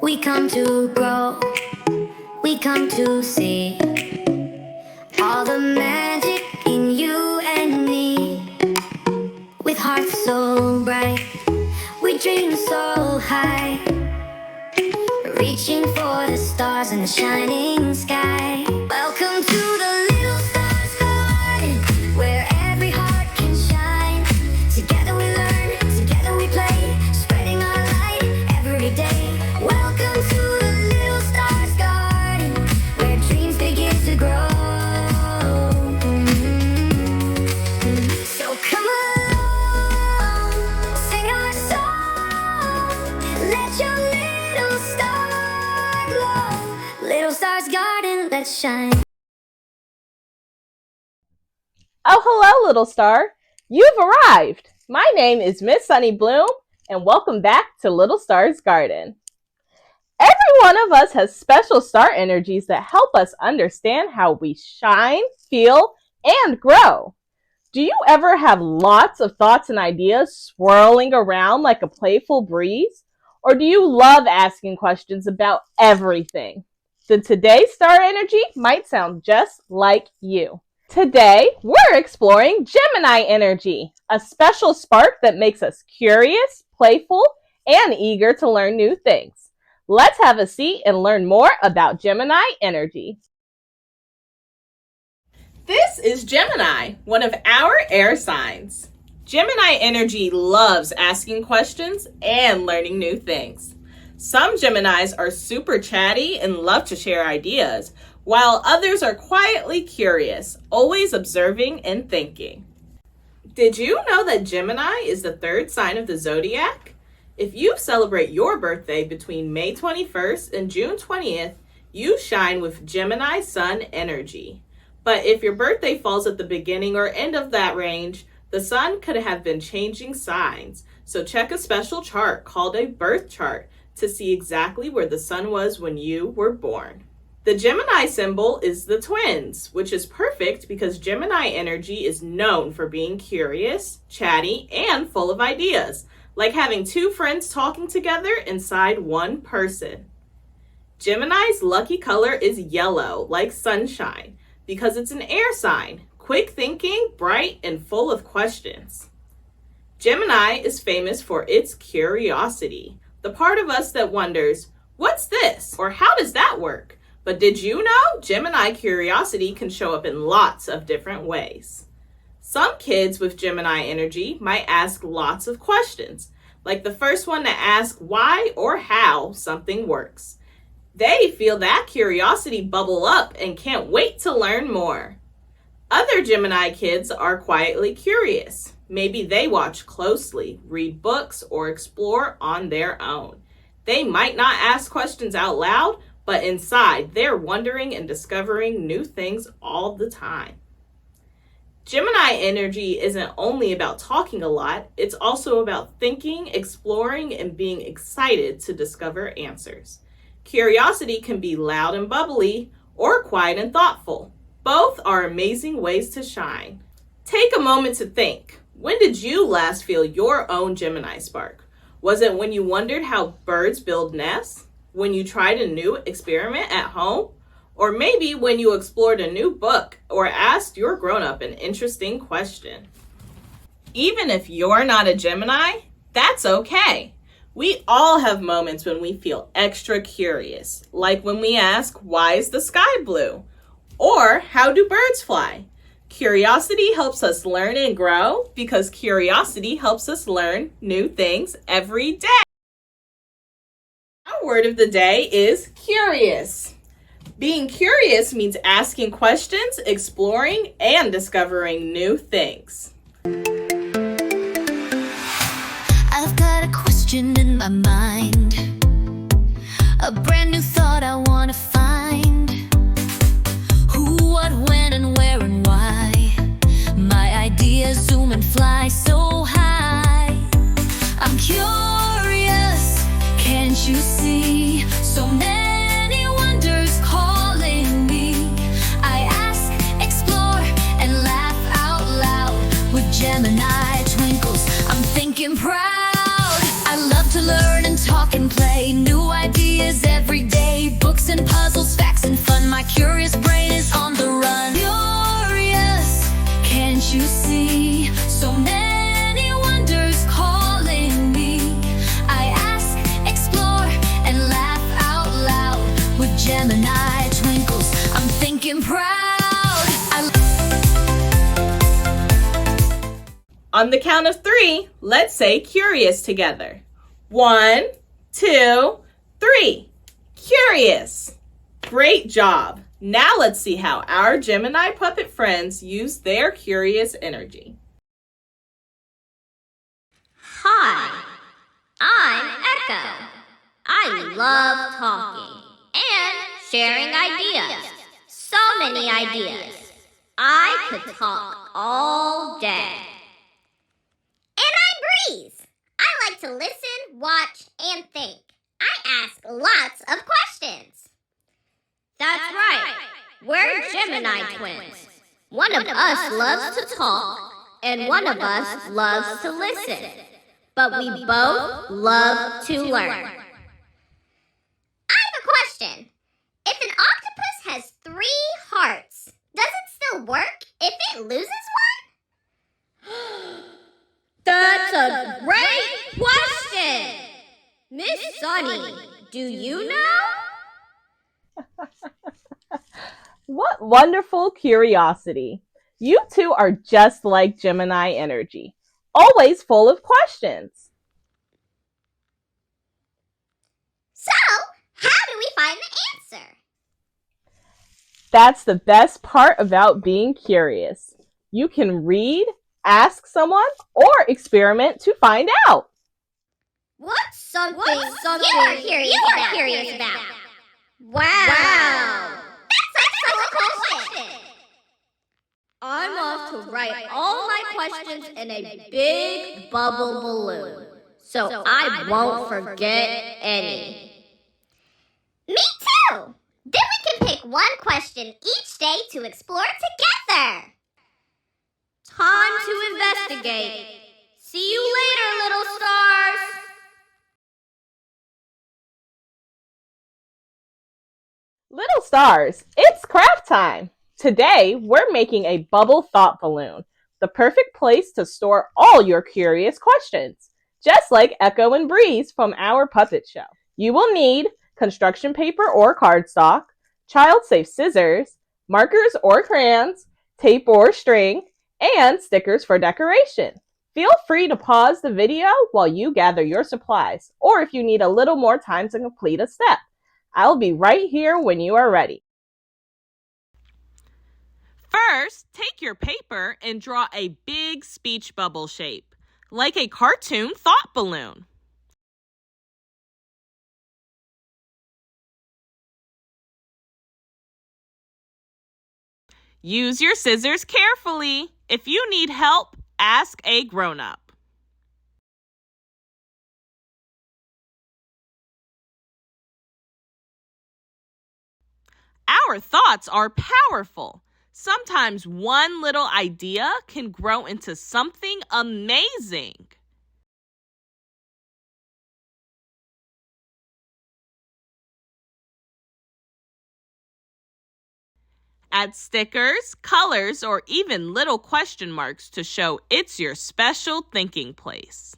We come to grow, we come to see all the magic in you and me. With hearts so bright, we dream so high, reaching for the stars in the shining sky. Welcome to the little stars garden, where every heart can shine. Together we learn, together we play, spreading our light every day. Welcome to the little stars garden, where dreams begin to grow. So come along, sing our song, let your little star glow. Little stars garden, let's shine. Oh, hello, little star. You've arrived. My name is Miss Sunny Bloom, and welcome back to Little Star's Garden. Every one of us has special star energies that help us understand how we shine, feel, and grow. Do you ever have lots of thoughts and ideas swirling around like a playful breeze? Or do you love asking questions about everything? Then today's star energy might sound just like you. Today, we're exploring Gemini energy, a special spark that makes us curious, playful, and eager to learn new things. Let's have a seat and learn more about Gemini energy. This is Gemini, one of our air signs. Gemini energy loves asking questions and learning new things. Some Geminis are super chatty and love to share ideas, while others are quietly curious, always observing and thinking. Did you know that Gemini is the third sign of the zodiac? If you celebrate your birthday between May 21st and June 20th, you shine with Gemini Sun energy. But if your birthday falls at the beginning or end of that range, the sun could have been changing signs. So check a special chart called a birth chart to see exactly where the sun was when you were born. The Gemini symbol is the twins, which is perfect because Gemini energy is known for being curious, chatty, and full of ideas, like having two friends talking together inside one person. Gemini's lucky color is yellow, like sunshine, because it's an air sign, quick thinking, bright, and full of questions. Gemini is famous for its curiosity, the part of us that wonders, what's this? Or how does that work? But did you know Gemini curiosity can show up in lots of different ways? Some kids with Gemini energy might ask lots of questions, like the first one to ask why or how something works. They feel that curiosity bubble up and can't wait to learn more. Other Gemini kids are quietly curious. Maybe they watch closely, read books, or explore on their own. They might not ask questions out loud, but inside they're wondering and discovering new things all the time. Gemini energy isn't only about talking a lot, it's also about thinking, exploring, and being excited to discover answers. Curiosity can be loud and bubbly, or quiet and thoughtful. Both are amazing ways to shine. Take a moment to think. When did you last feel your own Gemini spark? Was it when you wondered how birds build nests? When you tried a new experiment at home? Or maybe when you explored a new book or asked your grown-up an interesting question. Even if you're not a Gemini, that's okay. We all have moments when we feel extra curious, like when we ask, why is the sky blue? Or how do birds fly? Curiosity helps us learn and grow because curiosity helps us learn new things every day. Our word of the day is curious. Being curious means asking questions, exploring, and discovering new things. I've got a question in my mind, a brand new thought I want to find. Who, what, when, and where, and why? My ideas zoom and fly so high. I'm curious, can't you see? So many wonders calling me. I ask, explore, and laugh out loud. With Gemini twinkles, I'm thinking proud. I love to learn and talk and play. New ideas every day. Books and puzzles, facts and fun. My curious brain is on the run. Curious, can't you see? So many wonders calling me. I ask, explore, and laugh out loud. With Gemini twinkles, I'm thinking proud. On the count of 3, let's say curious together. 1, 2, 3. Curious. Great job. Now let's see how our Gemini puppet friends use their curious energy. Hi, I'm Echo. I love talking and sharing ideas. So many ideas. I could talk all day. And I'm Breeze. I like to listen, watch, and think. I ask lots of questions. That's right. We're Gemini twins. One of us loves to talk, and one of us loves to listen. But we both love to learn. I have a question. If an octopus has 3 hearts, does it still work if it loses one? That's a great question! Miss Sunny, do you know? What wonderful curiosity. You two are just like Gemini energy, always full of questions. So, how do we find the answer? That's the best part about being curious. You can read, ask someone, or experiment to find out. What's something you're curious about? Wow! That's such a cool question. I'm off to write all my questions in a big bubble balloon, so I won't forget any. Me too. Then we can pick one question each day to explore together. Time to investigate. See you later, little stars. Little stars, it's craft time. Today, we're making a bubble thought balloon, the perfect place to store all your curious questions, just like Echo and Breeze from our puppet show. You will need construction paper or cardstock, child-safe scissors, markers or crayons, tape or string, and stickers for decoration. Feel free to pause the video while you gather your supplies, or if you need a little more time to complete a step. I'll be right here when you are ready. First, take your paper and draw a big speech bubble shape, like a cartoon thought balloon. Use your scissors carefully. If you need help, ask a grown-up. Our thoughts are powerful. Sometimes one little idea can grow into something amazing. Add stickers, colors, or even little question marks to show it's your special thinking place.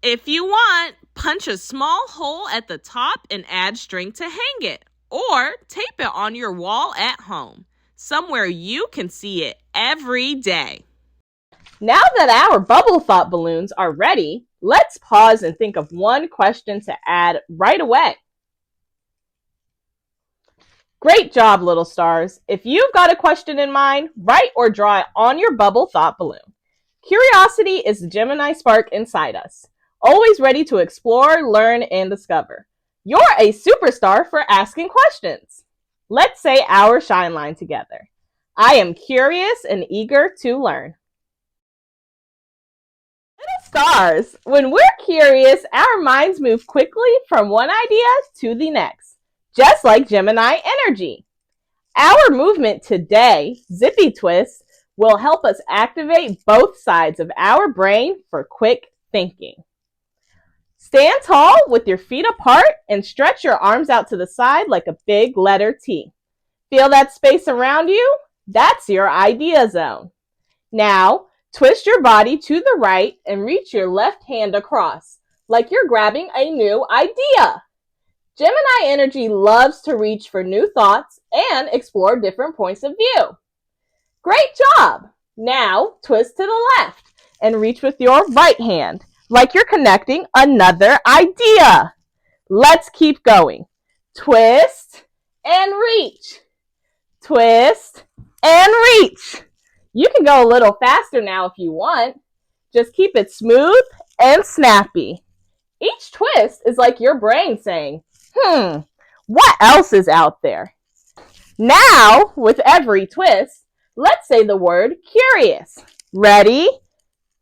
If you want, punch a small hole at the top and add string to hang it, or tape it on your wall at home, somewhere you can see it every day. Now that our bubble thought balloons are ready, let's pause and think of one question to add right away. Great job, little stars. If you've got a question in mind, write or draw it on your bubble thought balloon. Curiosity is the Gemini spark inside us, always ready to explore, learn, and discover. You're a superstar for asking questions. Let's say our shine line together. I am curious and eager to learn. Little stars, when we're curious, our minds move quickly from one idea to the next, just like Gemini energy. Our movement today, Zippy twist, will help us activate both sides of our brain for quick thinking. Stand tall with your feet apart and stretch your arms out to the side like a big letter T. Feel that space around you? That's your idea zone. Now, twist your body to the right and reach your left hand across, like you're grabbing a new idea. Gemini energy loves to reach for new thoughts and explore different points of view. Great job! Now, twist to the left and reach with your right hand, like you're connecting another idea. Let's keep going. Twist and reach. Twist and reach. You can go a little faster now if you want. Just keep it smooth and snappy. Each twist is like your brain saying, what else is out there? Now, with every twist, let's say the word curious. Ready?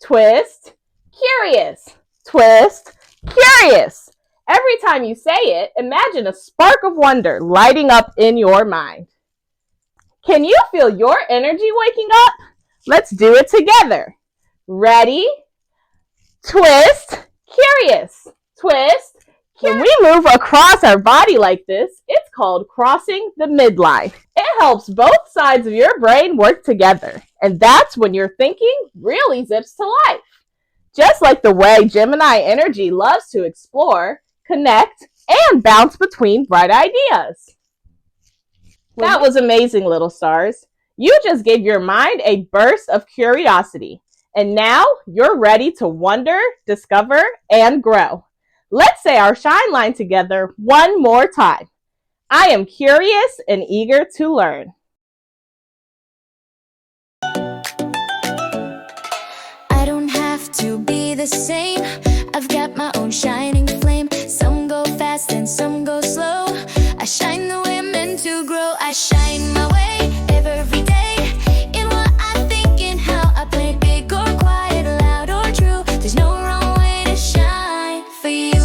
Twist, curious. Twist, curious. Every time you say it, imagine a spark of wonder lighting up in your mind. Can you feel your energy waking up? Let's do it together. Ready? Twist, curious. Twist, curious. When we move across our body like this, it's called crossing the midline. It helps both sides of your brain work together. And that's when your thinking really zips to life. Just like the way Gemini energy loves to explore, connect, and bounce between bright ideas. That was amazing, little stars. You just gave your mind a burst of curiosity. And now you're ready to wonder, discover, and grow. Let's say our shine line together one more time. I am curious and eager to learn. I don't have to be the same. I've got my own shining flame. Some go fast and some go slow. I shine the way I'm meant to grow. I shine my way every day. In what I think and how I play, big or quiet, loud or true. There's no wrong way to shine for you.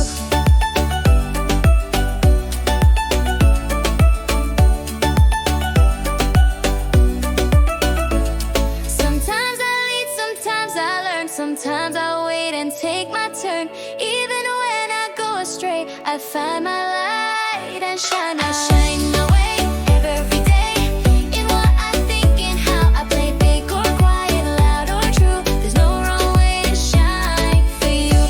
Sometimes I lead, sometimes I learn. Sometimes I wait and take my turn. Even when I go astray, I find my light and shine. I shine my way every day. In what I think and how I play, big or quiet, loud or true. There's no wrong way to shine for you.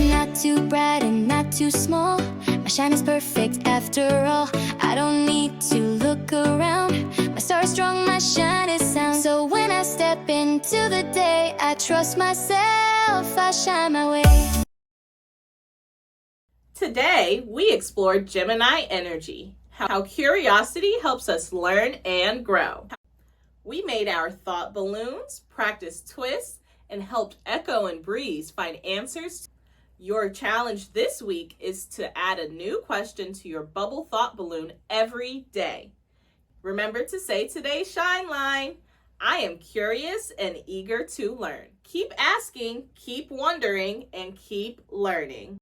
Not too bright and not too small. My shine is perfect after all. I don't need to look around. My star is strong, my shine is sound. So when I step into the day, I trust myself, I shine my way. Today, we explored Gemini energy, how curiosity helps us learn and grow. We made our thought balloons, practiced twists, and helped Echo and Breeze find answers. Your challenge this week is to add a new question to your bubble thought balloon every day. Remember to say today's shine line, I am curious and eager to learn. Keep asking, keep wondering, and keep learning.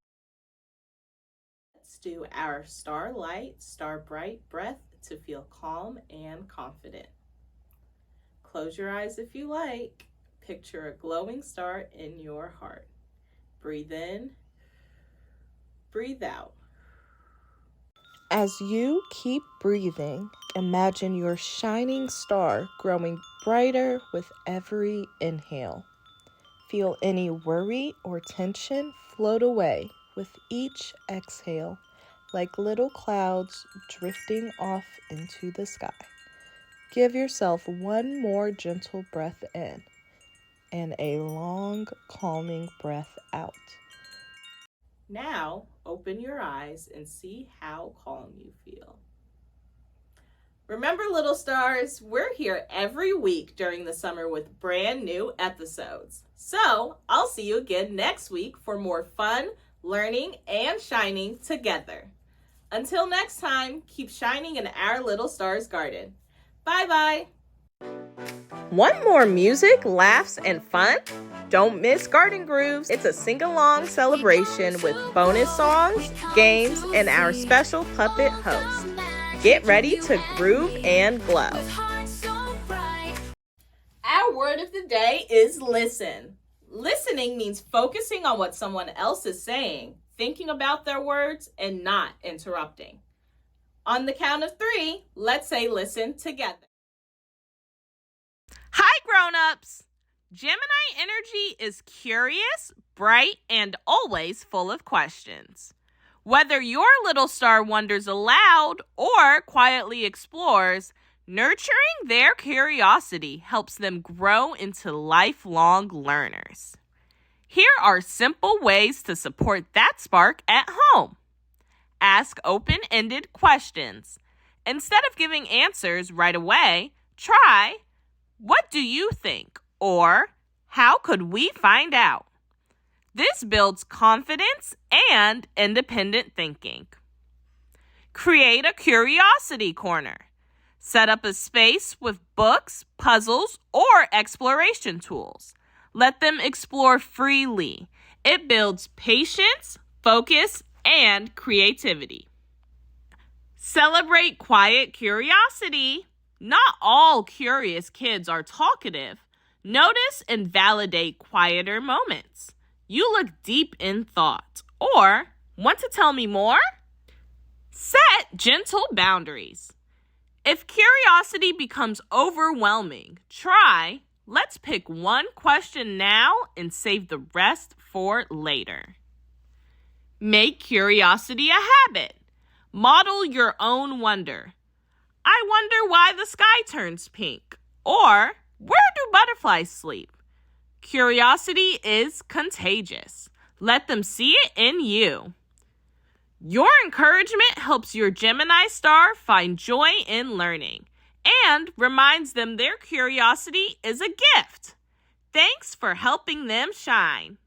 Let's do our starlight, star bright breath to feel calm and confident. Close your eyes if you like. Picture a glowing star in your heart. Breathe in, breathe out. As you keep breathing, imagine your shining star growing brighter with every inhale. Feel any worry or tension float away with each exhale, like little clouds drifting off into the sky. Give yourself one more gentle breath in and a long, calming breath out. Now, open your eyes and see how calm you feel. Remember, little stars, we're here every week during the summer with brand new episodes. So, I'll see you again next week for more fun, learning, and shining together. Until next time, keep shining in our little star's garden. Bye-bye. Want more music, laughs, and fun? Don't miss Garden Grooves. It's a sing-along celebration with bonus songs, games, and our special puppet host. Get ready to groove and glow. Our word of the day is listen. Listening means focusing on what someone else is saying, thinking about their words, and not interrupting. On the count of 3, let's say listen together. Hi, grown-ups! Gemini energy is curious, bright, and always full of questions. Whether your little star wonders aloud or quietly explores, nurturing their curiosity helps them grow into lifelong learners. Here are simple ways to support that spark at home. Ask open-ended questions. Instead of giving answers right away, try, "What do you think?" or "How could we find out?" This builds confidence and independent thinking. Create a curiosity corner. Set up a space with books, puzzles, or exploration tools. Let them explore freely. It builds patience, focus, and creativity. Celebrate quiet curiosity. Not all curious kids are talkative. Notice and validate quieter moments. You look deep in thought. Or, want to tell me more? Set gentle boundaries. If curiosity becomes overwhelming, try, "Let's pick one question now and save the rest for later." Make curiosity a habit. Model your own wonder. "I wonder why the sky turns pink." Or, "Where do butterflies sleep?" Curiosity is contagious. Let them see it in you. Your encouragement helps your Gemini star find joy in learning and reminds them their curiosity is a gift. Thanks for helping them shine.